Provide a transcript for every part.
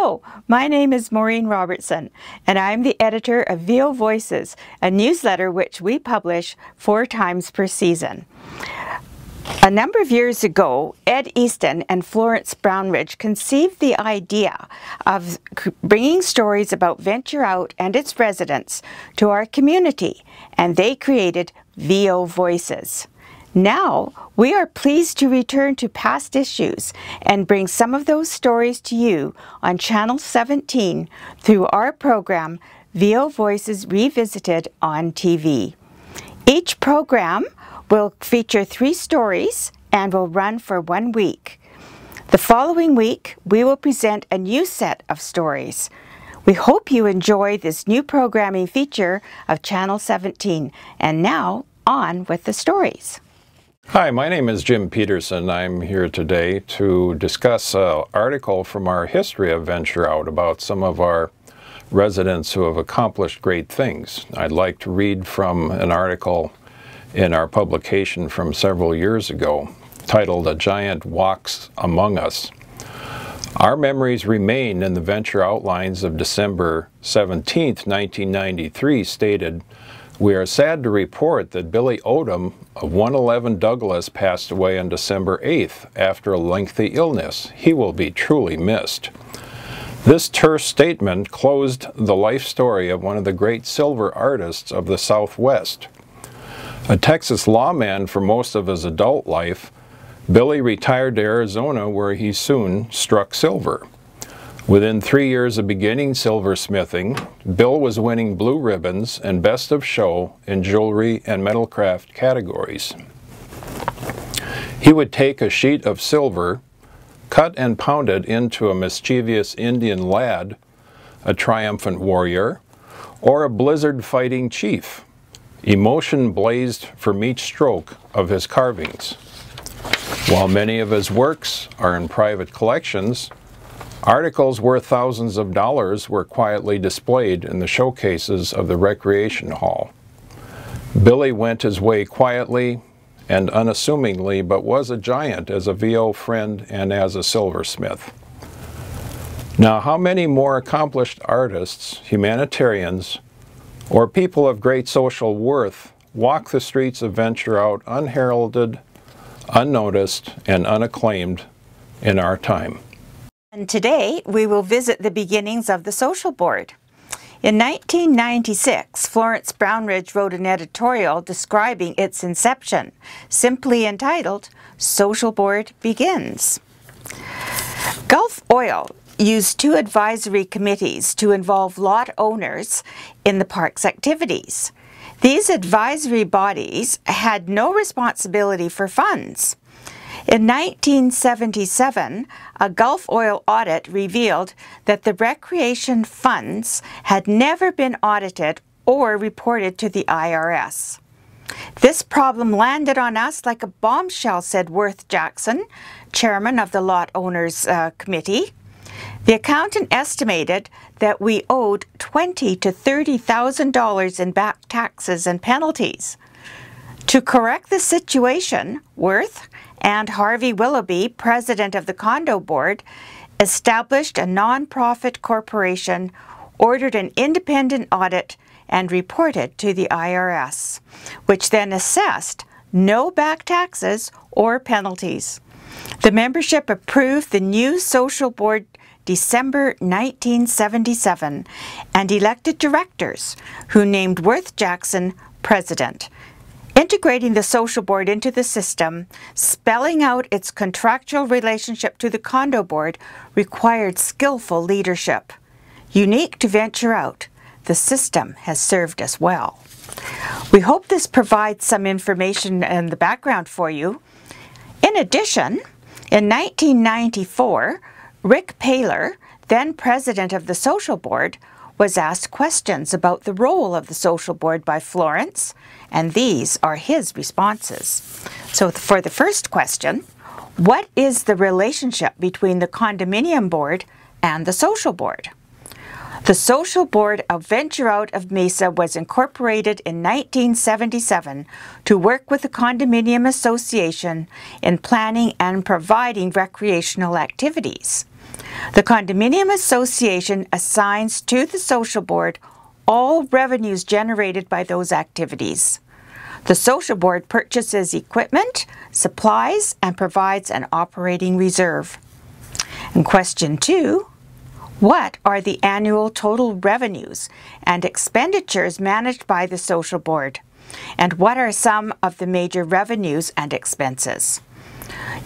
Hello, my name is Maureen Robertson, and I'm the editor of VO Voices, a newsletter which we publish 4 times per season. A number of years ago, Ed Easton and Florence Brown conceived the idea of bringing stories about Venture Out and its residents to our community, and they created VO Voices. Now, we are pleased to return to past issues and bring some of those stories to you on Channel 17 through our program, VO Voices Revisited on TV. Each program will feature 3 stories and will run for 1 week. The following week, we will present a new set of stories. We hope you enjoy this new programming feature of Channel 17. And now, on with the stories. Hi, my name is Jim Peterson. I'm here today to discuss an article from our history of Venture Out about some of our residents who have accomplished great things. I'd like to read from an article in our publication from several years ago titled "A Giant Walks Among Us." Our memories remain in the Venture Outlines of December 17, 1993 stated, "We are sad to report that Billy Odom of 111 Douglas passed away on December 8th after a lengthy illness. He will be truly missed." This terse statement closed the life story of one of the great silver artists of the Southwest. A Texas lawman for most of his adult life, Billy retired to Arizona where he soon struck silver. Within 3 years of beginning silversmithing, Bill was winning blue ribbons and best of show in jewelry and metalcraft categories. He would take a sheet of silver, cut and pound it into a mischievous Indian lad, a triumphant warrior, or a blizzard-fighting chief. Emotion blazed from each stroke of his carvings. While many of his works are in private collections, articles worth thousands of dollars were quietly displayed in the showcases of the Recreation Hall. Billy went his way quietly and unassumingly, but was a giant as a VO friend and as a silversmith. Now, how many more accomplished artists, humanitarians, or people of great social worth walk the streets of Venture Out unheralded, unnoticed, and unacclaimed in our time? And today, we will visit the beginnings of the Social Board. In 1996, Florence Brown wrote an editorial describing its inception, simply entitled, "Social Board Begins." Gulf Oil used 2 advisory committees to involve lot owners in the park's activities. These advisory bodies had no responsibility for funds. In 1977, a Gulf Oil audit revealed that the recreation funds had never been audited or reported to the IRS. "This problem landed on us like a bombshell," said Worth Jackson, chairman of the Lot Owners Committee. The accountant estimated that we owed $20,000 to $30,000 in back taxes and penalties. To correct the situation, Worth and Harvey Willoughby, president of the condo board, established a non-profit corporation, ordered an independent audit, and reported to the IRS, which then assessed no back taxes or penalties. The membership approved the new social board December 1977 and elected directors who named Worth Jackson president, integrating the social board into the system, spelling out its contractual relationship to the condo board required skillful leadership. Unique to Venture Out, the system has served us well. We hope this provides some information in the background for you. In addition, in 1994, Rick Paler, then president of the social board, was asked questions about the role of the social board by Florence, and these are his responses. So for the first question, what is the relationship between the condominium board and the social board? The Social Board of Venture Out of Mesa was incorporated in 1977 to work with the Condominium Association in planning and providing recreational activities. The Condominium Association assigns to the Social Board all revenues generated by those activities. The Social Board purchases equipment, supplies, and provides an operating reserve. And question 2, what are the annual total revenues and expenditures managed by the Social Board? And what are some of the major revenues and expenses?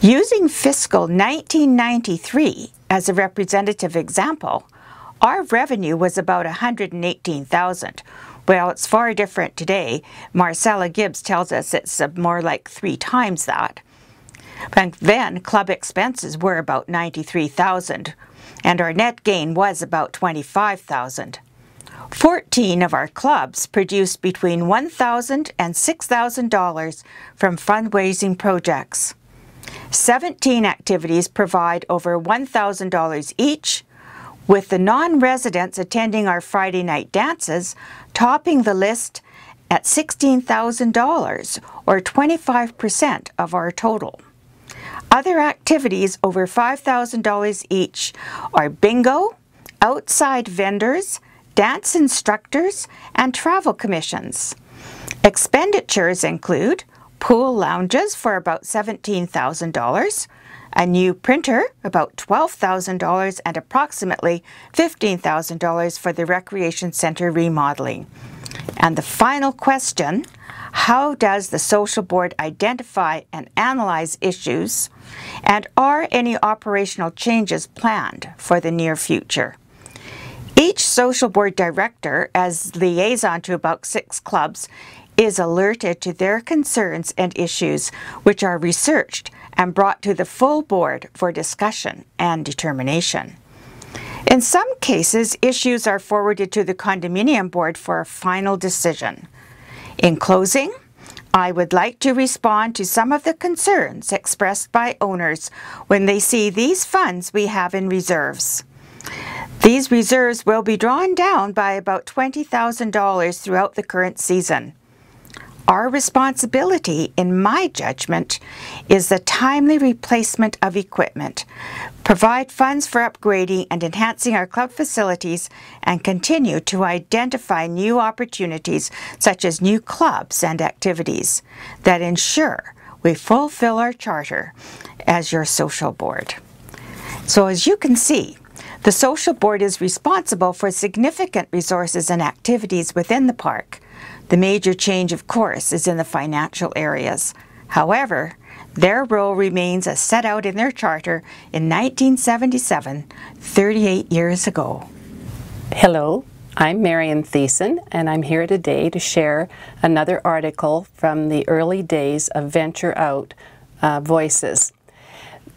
Using fiscal 1993 as a representative example, our revenue was about $118,000. Well, it's far different today. Marcella Gibbs tells us it's more like 3 times that. Back then, club expenses were about $93,000, and our net gain was about $25,000. 14 of our clubs produced between $1,000 and $6,000 from fundraising projects. 17 activities provide over $1,000 each, with the non-residents attending our Friday night dances topping the list at $16,000, or 25% of our total. Other activities over $5,000 each are bingo, outside vendors, dance instructors, and travel commissions. Expenditures include pool lounges for about $17,000, a new printer, about $12,000, and approximately $15,000 for the Recreation Center remodeling. And the final question, how does the Social Board identify and analyze issues, and are any operational changes planned for the near future? Each Social Board director, as liaison to about 6 clubs, is alerted to their concerns and issues, which are researched and brought to the full board for discussion and determination. In some cases, issues are forwarded to the Condominium Board for a final decision. In closing, I would like to respond to some of the concerns expressed by owners when they see these funds we have in reserves. These reserves will be drawn down by about $20,000 throughout the current season. Our responsibility, in my judgment, is the timely replacement of equipment, provide funds for upgrading and enhancing our club facilities, and continue to identify new opportunities such as new clubs and activities that ensure we fulfill our charter as your social board. So as you can see, the social board is responsible for significant resources and activities within the park. The major change, of course, is in the financial areas. However, their role remains as set out in their charter in 1977, 38 years ago. Hello, I'm Marian Thiessen, and I'm here today to share another article from the early days of Venture Out Voices.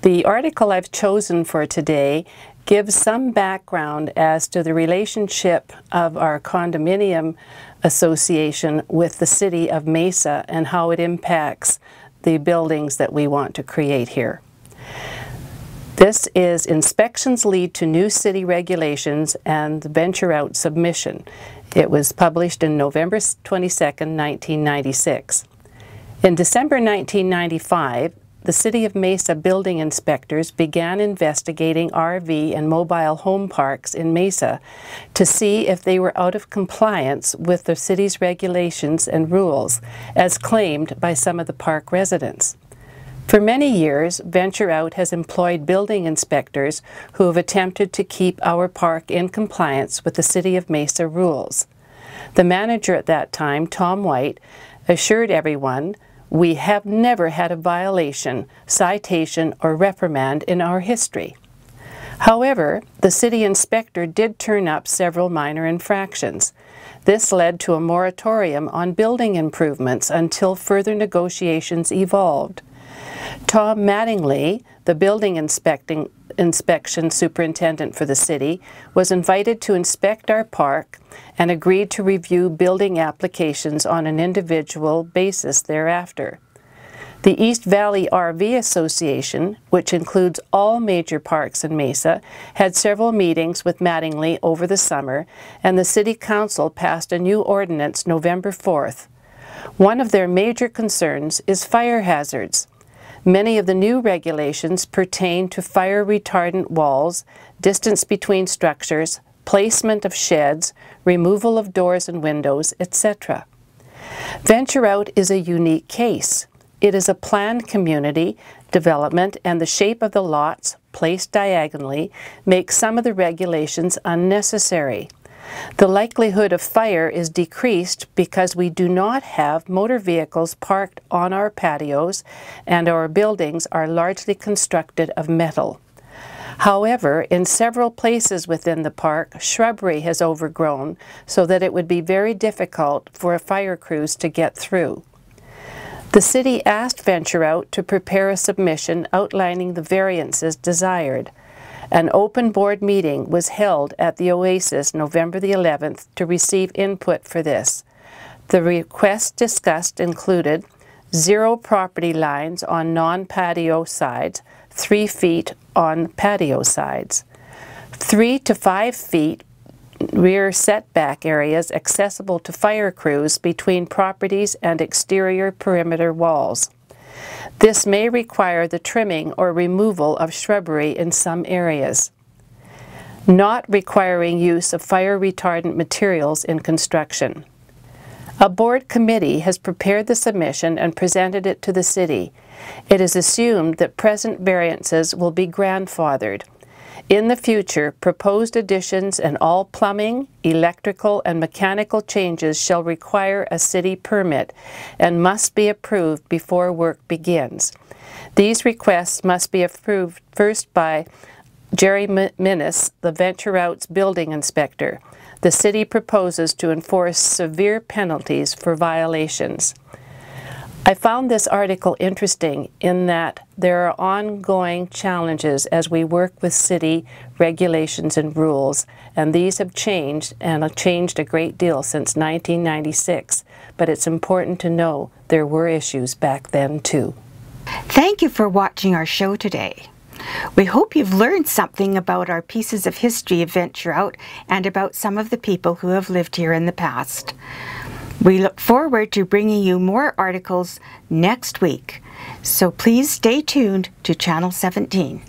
The article I've chosen for today gives some background as to the relationship of our condominium association with the city of Mesa and how it impacts the buildings that we want to create here. This is Inspections Lead to New City Regulations and the Venture Out Submission. It was published in November 22nd, 1996. In December 1995, the City of Mesa building inspectors began investigating RV and mobile home parks in Mesa to see if they were out of compliance with the city's regulations and rules, as claimed by some of the park residents. For many years, Venture Out has employed building inspectors who have attempted to keep our park in compliance with the City of Mesa rules. The manager at that time, Tom White, assured everyone, "We have never had a violation, citation, or reprimand in our history." However, the city inspector did turn up several minor infractions. This led to a moratorium on building improvements until further negotiations evolved. Tom Mattingly, the building inspection superintendent for the city, was invited to inspect our park and agreed to review building applications on an individual basis thereafter. The East Valley RV Association, which includes all major parks in Mesa, had several meetings with Mattingly over the summer, and the City Council passed a new ordinance November 4th. One of their major concerns is fire hazards. Many of the new regulations pertain to fire retardant walls, distance between structures, placement of sheds, removal of doors and windows, etc. Venture Out is a unique case. It is a planned community development, and the shape of the lots, placed diagonally, makes some of the regulations unnecessary. The likelihood of fire is decreased because we do not have motor vehicles parked on our patios, and our buildings are largely constructed of metal. However, in several places within the park, shrubbery has overgrown so that it would be very difficult for fire crews to get through. The city asked Venture Out to prepare a submission outlining the variances desired. An open board meeting was held at the Oasis November the 11th to receive input for this. The requests discussed included 0 property lines on non-patio sides, 3 feet on patio sides, 3 to 5 feet rear setback areas accessible to fire crews between properties and exterior perimeter walls. This may require the trimming or removal of shrubbery in some areas. Not requiring use of fire retardant materials in construction. A board committee has prepared the submission and presented it to the city. It is assumed that present variances will be grandfathered. In the future, proposed additions and all plumbing, electrical, and mechanical changes shall require a city permit and must be approved before work begins. These requests must be approved first by Jerry Minnis, the Venture Out's building inspector. The city proposes to enforce severe penalties for violations. I found this article interesting in that there are ongoing challenges as we work with city regulations and rules, and these have changed, and have changed a great deal since 1996, but it's important to know there were issues back then too. Thank you for watching our show today. We hope you've learned something about our pieces of history of Venture Out and about some of the people who have lived here in the past. We look forward to bringing you more articles next week, so please stay tuned to Channel 17.